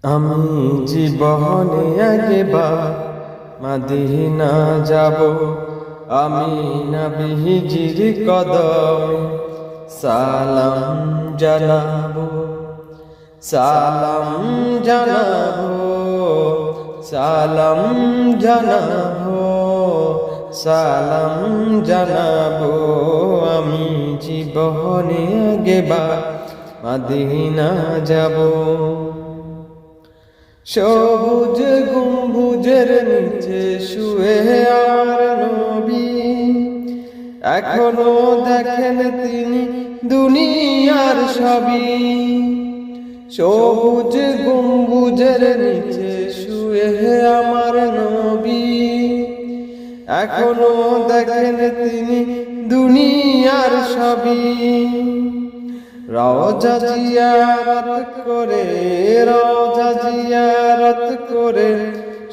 আমি জীবনে একবার মদিনা যাব, আমি নবীজির কদমে সালাম জানাবো, সালাম জানাবো, সালাম জানাবো, সালাম জানাবো। আমি জীবনে একবার মদিনা যাব। সবুজ গম্বুজের নিচে শুয়ে আমার নবী, এখনো দেখেন তিনি দুনিয়ার সবই। সবুজ গম্বুজের নিচে শুয়ে আমার নবী, এখনো দেখেন তিনি দুনিয়ার সবই। রওজা জিয়ারত করে, রওজা জিয়ারত করে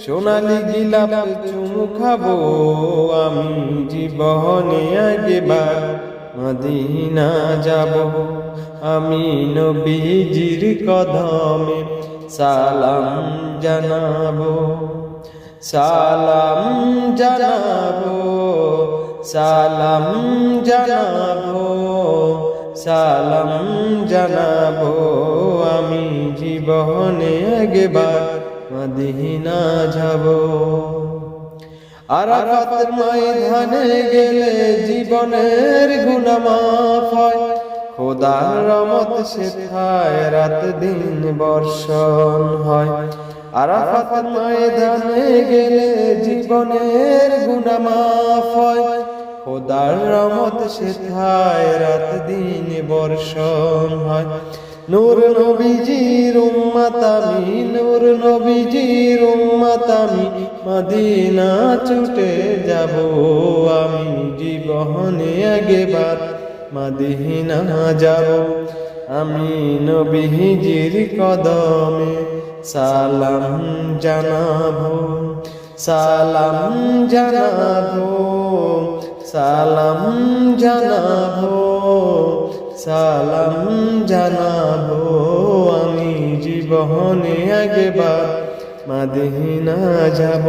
সোনালি গিলাপ চুমু খাবো। আমি জীবনে একবার মদিনা যাব, আমি নবীজির কদমে সালাম জানাবো, সালাম জানাবো, সালাম জানাবো, সালাম জানাবো। আমি জীবনে একবার মদিনা যাব। আরাফাত ময়দানে গেলে জীবনের গুনাহ মাফ হয়, খোদার রহমত সেথায় রাত দিন বর্ষণ হয়। আরাফাত ময়দানে গেলে জীবনের গুনাহ মাফ হয়, খোদার রহমত সেথায় রাত দিন বর্ষণ হয়। নূর নবীজির উম্মত আমি, নূর নবীজির উম্মত আমি, মদিনা ছুটে যাব। আমি জীবনে একবার মদিনা যাব, আমি নবীজির কদমে সালাম জানাবো, সালাম জানাবো, সালাম জানাবো, সালাম জানাবো। আমি জীবনে একবার মদিনা যাব।